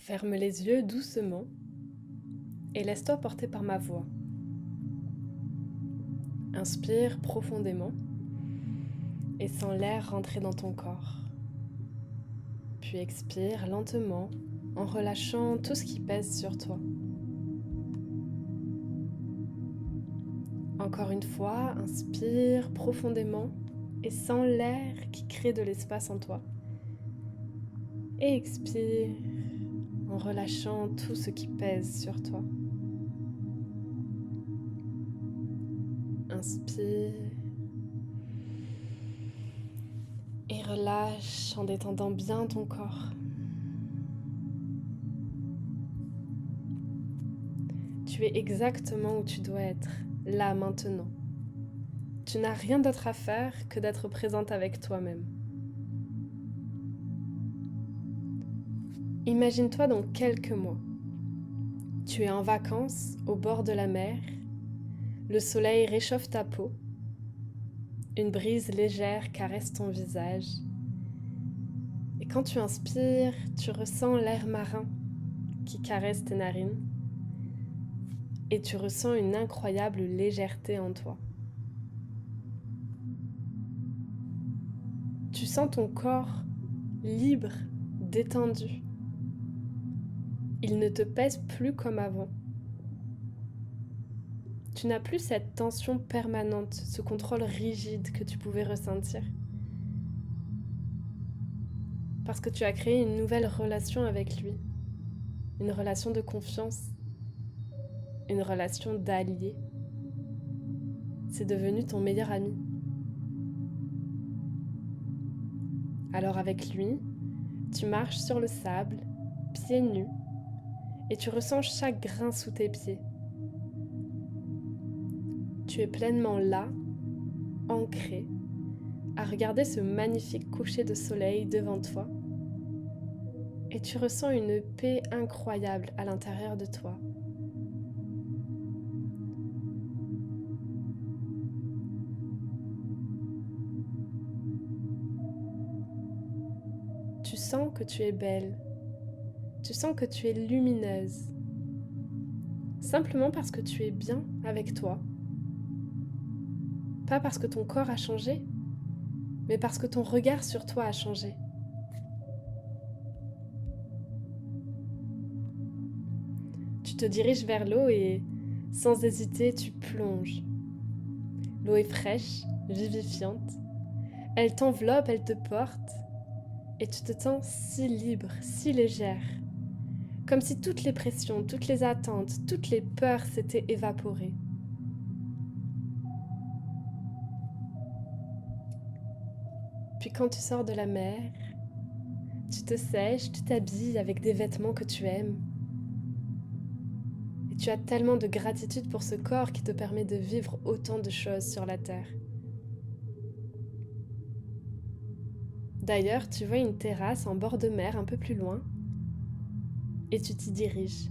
Ferme les yeux doucement et laisse-toi porter par ma voix. Inspire profondément et sens l'air rentrer dans ton corps. Puis expire lentement en relâchant tout ce qui pèse sur toi. Encore une fois, inspire profondément et sens l'air qui crée de l'espace en toi. Et expire en relâchant tout ce qui pèse sur toi. Inspire et relâche en détendant bien ton corps. Tu es exactement où tu dois être, là maintenant. Tu n'as rien d'autre à faire que d'être présente avec toi-même. Imagine-toi dans quelques mois. Tu es en vacances au bord de la mer, le soleil réchauffe ta peau, une brise légère caresse ton visage. Et quand tu inspires, tu ressens l'air marin qui caresse tes narines et tu ressens une incroyable légèreté en toi. Tu sens ton corps libre, détendu. Il ne te pèse plus comme avant. Tu n'as plus cette tension permanente, ce contrôle rigide que tu pouvais ressentir. Parce que tu as créé une nouvelle relation avec lui. Une relation de confiance. Une relation d'allié. C'est devenu ton meilleur ami. Alors avec lui, tu marches sur le sable, pieds nus, et tu ressens chaque grain sous tes pieds. Tu es pleinement là, ancré, à regarder ce magnifique coucher de soleil devant toi, et tu ressens une paix incroyable à l'intérieur de toi. Tu sens que tu es belle, tu sens que tu es lumineuse, simplement parce que tu es bien avec toi. Pas parce que ton corps a changé, mais parce que ton regard sur toi a changé. Tu te diriges vers l'eau et, sans hésiter, tu plonges. L'eau est fraîche, vivifiante. Elle t'enveloppe, elle te porte, et tu te sens si libre, si légère. Comme si toutes les pressions, toutes les attentes, toutes les peurs s'étaient évaporées. Puis quand tu sors de la mer, tu te sèches, tu t'habilles avec des vêtements que tu aimes. Et tu as tellement de gratitude pour ce corps qui te permet de vivre autant de choses sur la terre. D'ailleurs, tu vois une terrasse en bord de mer un peu plus loin et tu t'y diriges.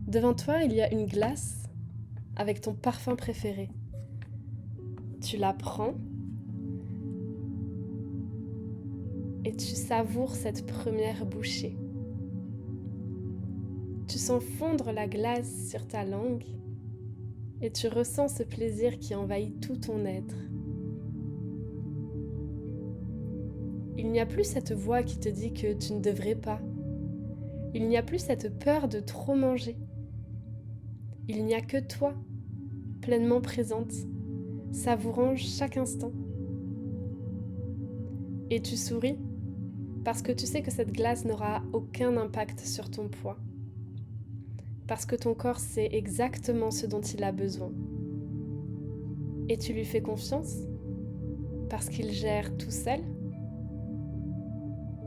Devant toi, il y a une glace avec ton parfum préféré. Tu la prends et tu savoures cette première bouchée. Tu sens fondre la glace sur ta langue et tu ressens ce plaisir qui envahit tout ton être. Il n'y a plus cette voix qui te dit que tu ne devrais pas. Il n'y a plus cette peur de trop manger. Il n'y a que toi, pleinement présente, savourant chaque instant. Et tu souris parce que tu sais que cette glace n'aura aucun impact sur ton poids. Parce que ton corps sait exactement ce dont il a besoin. Et tu lui fais confiance parce qu'il gère tout seul.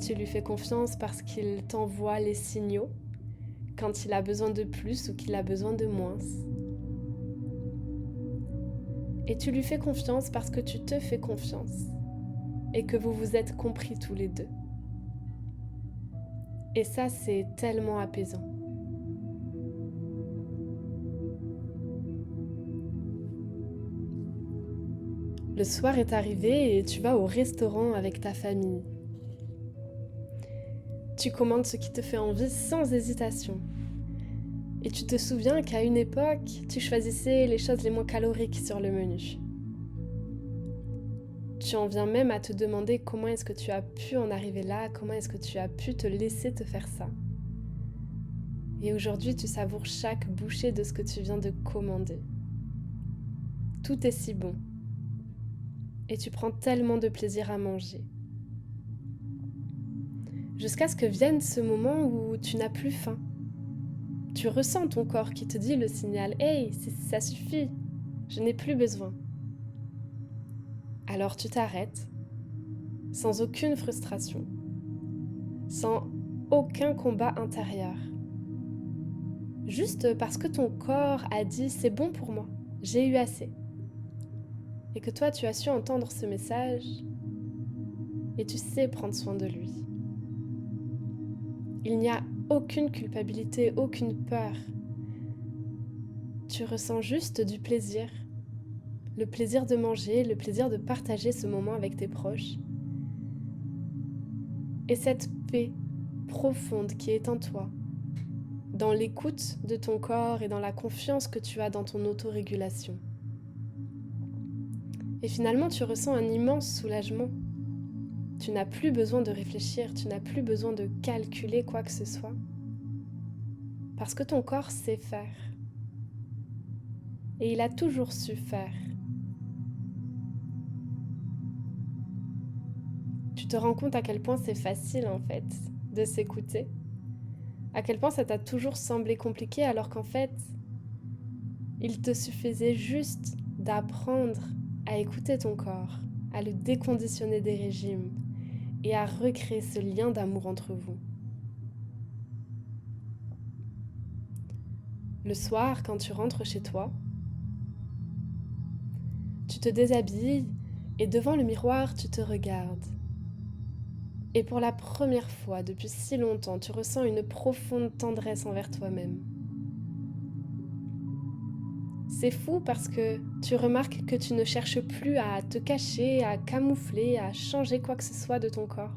Tu lui fais confiance parce qu'il t'envoie les signaux quand il a besoin de plus ou qu'il a besoin de moins. Et tu lui fais confiance parce que tu te fais confiance et que vous vous êtes compris tous les deux. Et ça, c'est tellement apaisant. Le soir est arrivé et tu vas au restaurant avec ta famille. Tu commandes ce qui te fait envie sans hésitation. Et tu te souviens qu'à une époque, tu choisissais les choses les moins caloriques sur le menu. Tu en viens même à te demander comment est-ce que tu as pu en arriver là, comment est-ce que tu as pu te laisser te faire ça. Et aujourd'hui, tu savoures chaque bouchée de ce que tu viens de commander. Tout est si bon. Et tu prends tellement de plaisir à manger. Jusqu'à ce que vienne ce moment où tu n'as plus faim. Tu ressens ton corps qui te dit le signal « Hey, ça suffit, je n'ai plus besoin ». Alors tu t'arrêtes, sans aucune frustration, sans aucun combat intérieur. Juste parce que ton corps a dit « C'est bon pour moi, j'ai eu assez ». Et que toi tu as su entendre ce message et tu sais prendre soin de lui. Il n'y a aucune culpabilité, aucune peur. Tu ressens juste du plaisir. Le plaisir de manger, le plaisir de partager ce moment avec tes proches. Et cette paix profonde qui est en toi, dans l'écoute de ton corps et dans la confiance que tu as dans ton autorégulation. Et finalement, tu ressens un immense soulagement. Tu n'as plus besoin de réfléchir, tu n'as plus besoin de calculer quoi que ce soit. Parce que ton corps sait faire. Et il a toujours su faire. Tu te rends compte à quel point c'est facile en fait de s'écouter. À quel point ça t'a toujours semblé compliqué alors qu'en fait, il te suffisait juste d'apprendre à écouter ton corps, à le déconditionner des régimes et à recréer ce lien d'amour entre vous. Le soir, quand tu rentres chez toi, tu te déshabilles et devant le miroir, tu te regardes. Et pour la première fois depuis si longtemps, tu ressens une profonde tendresse envers toi-même. C'est fou parce que tu remarques que tu ne cherches plus à te cacher, à camoufler, à changer quoi que ce soit de ton corps.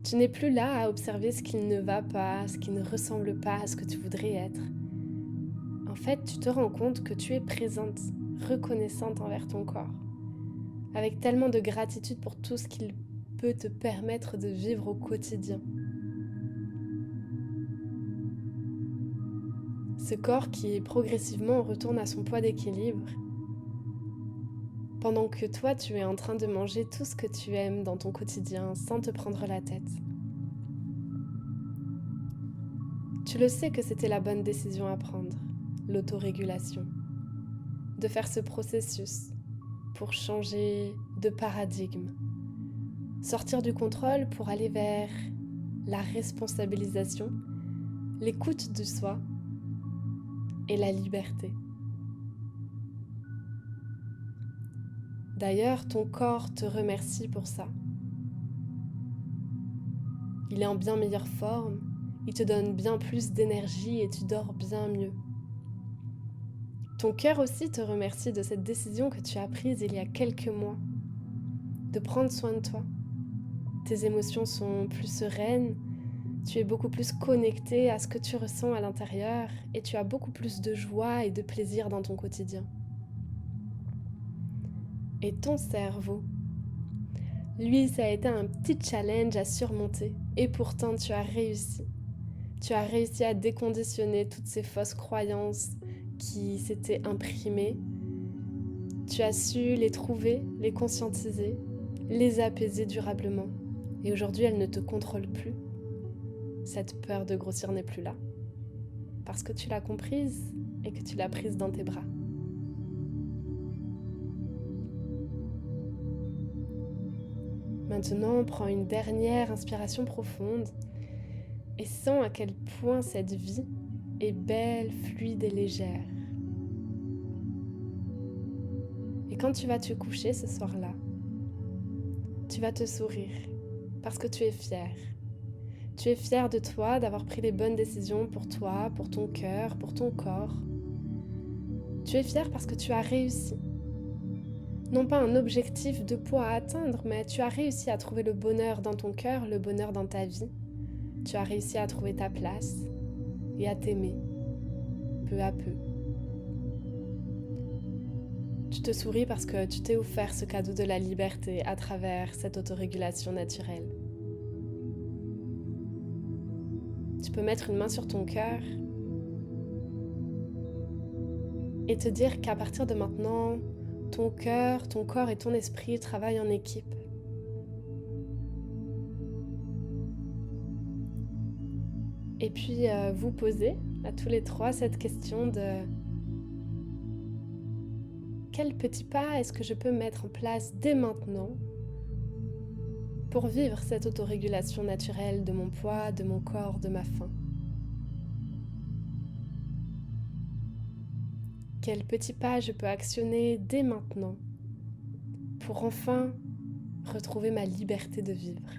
Tu n'es plus là à observer ce qui ne va pas, ce qui ne ressemble pas à ce que tu voudrais être. En fait, tu te rends compte que tu es présente, reconnaissante envers ton corps, avec tellement de gratitude pour tout ce qu'il peut te permettre de vivre au quotidien. Ce corps qui progressivement retourne à son poids d'équilibre, pendant que toi tu es en train de manger tout ce que tu aimes dans ton quotidien sans te prendre la tête. Tu le sais que c'était la bonne décision à prendre, l'autorégulation, de faire ce processus pour changer de paradigme, sortir du contrôle pour aller vers la responsabilisation, l'écoute de soi et la liberté. D'ailleurs, ton corps te remercie pour ça. Il est en bien meilleure forme, il te donne bien plus d'énergie et tu dors bien mieux. Ton cœur aussi te remercie de cette décision que tu as prise il y a quelques mois, de prendre soin de toi. Tes émotions sont plus sereines, tu es beaucoup plus connecté à ce que tu ressens à l'intérieur et tu as beaucoup plus de joie et de plaisir dans ton quotidien. Et ton cerveau, lui, ça a été un petit challenge à surmonter et pourtant tu as réussi. Tu as réussi à déconditionner toutes ces fausses croyances qui s'étaient imprimées. Tu as su les trouver, les conscientiser, les apaiser durablement. Et aujourd'hui, elles ne te contrôlent plus. Cette peur de grossir n'est plus là. Parce que tu l'as comprise et que tu l'as prise dans tes bras. Maintenant, prends une dernière inspiration profonde et sens à quel point cette vie est belle, fluide et légère. Et quand tu vas te coucher ce soir-là, tu vas te sourire parce que tu es fière. Tu es fière de toi, d'avoir pris les bonnes décisions pour toi, pour ton cœur, pour ton corps. Tu es fière parce que tu as réussi. non pas un objectif de poids à atteindre, mais tu as réussi à trouver le bonheur dans ton cœur, le bonheur dans ta vie. Tu as réussi à trouver ta place et à t'aimer, peu à peu. Tu te souris parce que tu t'es offert ce cadeau de la liberté à travers cette autorégulation naturelle. Tu peux mettre une main sur ton cœur et te dire qu'à partir de maintenant, ton cœur, ton corps et ton esprit travaillent en équipe. Et puis vous posez à tous les trois cette question de quel petit pas est-ce que je peux mettre en place dès maintenant pour vivre cette autorégulation naturelle de mon poids, de mon corps, de ma faim. Quel petit pas je peux actionner dès maintenant pour enfin retrouver ma liberté de vivre.